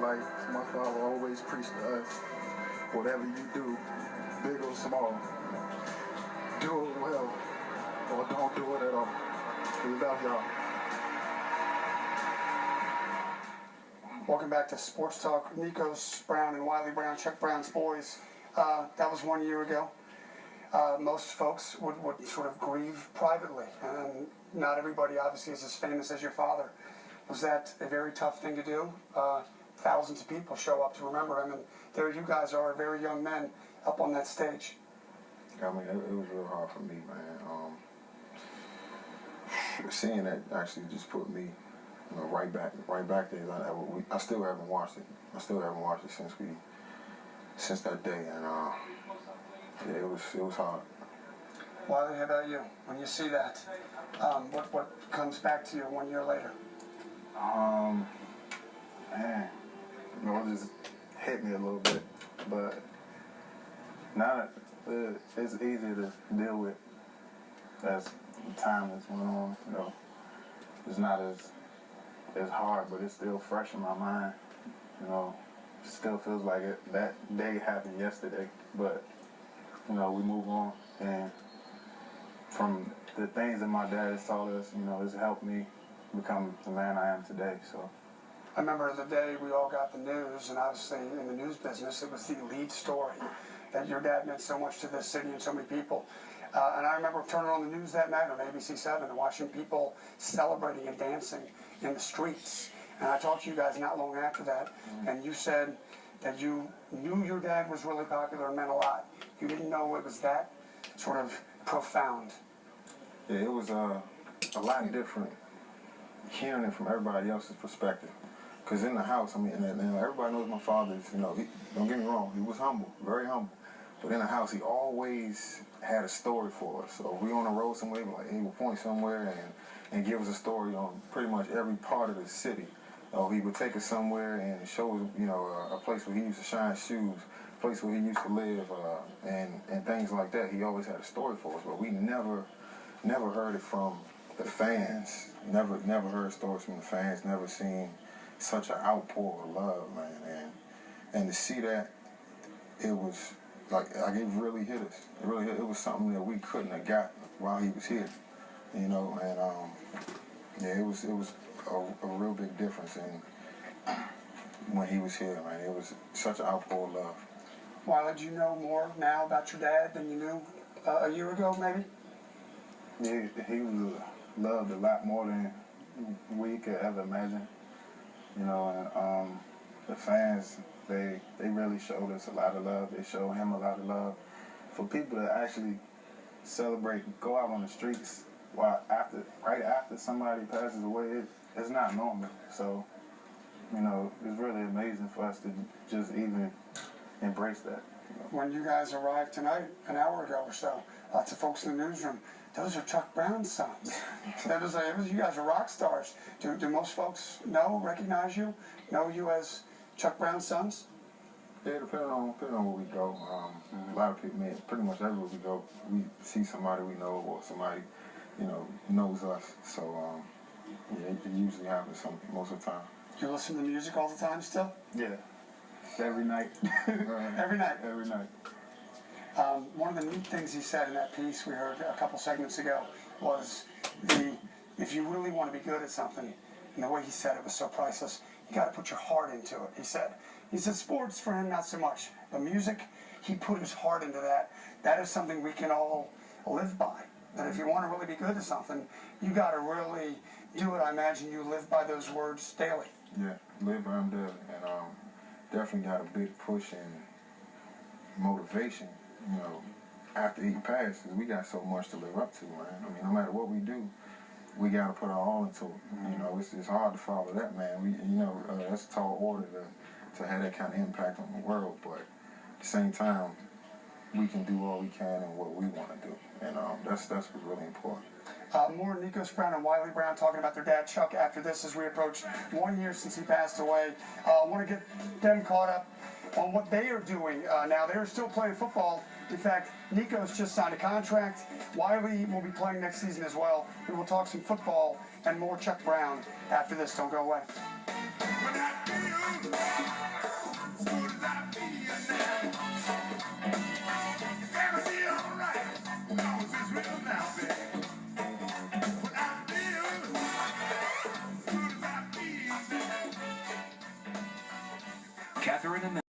like my father always preached to us, whatever you do, big or small, do it well or don't do it at all. We love y'all. Welcome back to Sports Talk. Nikos Brown and Wiley Brown, Chuck Brown's boys. That was 1 year ago. Most folks would sort of grieve privately, and not everybody obviously is as famous as your father. Was that a very tough thing to do? Thousands of people show up to remember him, and there you guys are, very young men, up on that stage. I mean, it was real hard for me, man. Seeing that actually just put me, right back there. I still haven't watched it. I still haven't watched it since that day, and yeah, it was hard. Wiley, how about you? When you see that, what comes back to you 1 year later? Man, it just hit me a little bit, but now it's easier to deal with as time is going on. It's not as hard, but it's still fresh in my mind. It still feels like that day happened yesterday, but we move on, and from the things that my dad has taught us, it's helped me become the man I am today. So I remember the day we all got the news, and obviously in the news business, it was the lead story that your dad meant so much to this city and so many people. And I remember turning on the news that night on ABC7 and watching people celebrating and dancing in the streets. And I talked to you guys not long after that, and you said that you knew your dad was really popular and meant a lot. You didn't know it was that sort of profound. Yeah, it was a lot different hearing it from everybody else's perspective. Because in the house, I mean, and everybody knows my father's, don't get me wrong, he was humble, very humble. But in the house, he always had a story for us. So if we on the road somewhere, he would point somewhere and give us a story on pretty much every part of the city. He would take us somewhere and show us, a place where he used to shine shoes, a place where he used to live, and things like that. He always had a story for us, but we never heard it from the fans. Never heard stories from the fans. Never seen such an outpour of love, man. And to see that, it was like it really hit us. It was something that we couldn't have got while he was here, and yeah, it was a real big difference in when he was here, man. It was such an outpour of love. Wiley, do you know more now about your dad than you knew a year ago, maybe? Yeah, he was loved a lot more than we could ever imagine. And the fans, they really showed us a lot of love. They showed him a lot of love. For people to actually celebrate, go out on the streets right after somebody passes away, it's not normal. So, it's really amazing for us to just even embrace that. When you guys arrived tonight, an hour ago or so, lots of folks in the newsroom, those are Chuck Brown's sons. You guys are rock stars. Do most folks recognize you, know you as Chuck Brown's sons? Yeah, depending on where we go. A lot of people, pretty much everywhere we go, we see somebody we know or somebody, knows us. So, yeah, it usually happens most of the time. Do you listen to music all the time still? Yeah, every night. Every night? Every night. One of the neat things he said in that piece we heard a couple segments ago was if you really want to be good at something, and the way he said it was so priceless, you got to put your heart into it, he said. He said sports for him, not so much. But music, he put his heart into that. That is something we can all live by. That if you want to really be good at something, you got to really do it. I imagine you live by those words daily. Yeah, live by them daily. And definitely got a big push and motivation, after he passed, because we got so much to live up to, man. I mean, no matter what we do, we got to put our all into it. It's hard to follow that, man. That's a tall order to have that kind of impact on the world, but at the same time, we can do all we can and what we want to do, and that's what's really important. More Nikos Brown and Wiley Brown talking about their dad Chuck after this as we approach 1 year since he passed away. I want to get them caught up on what they are doing now. They're still playing football. In fact, Nikos just signed a contract. Wiley will be playing next season as well. We will talk some football and more Chuck Brown after this. Don't go away. Catherine and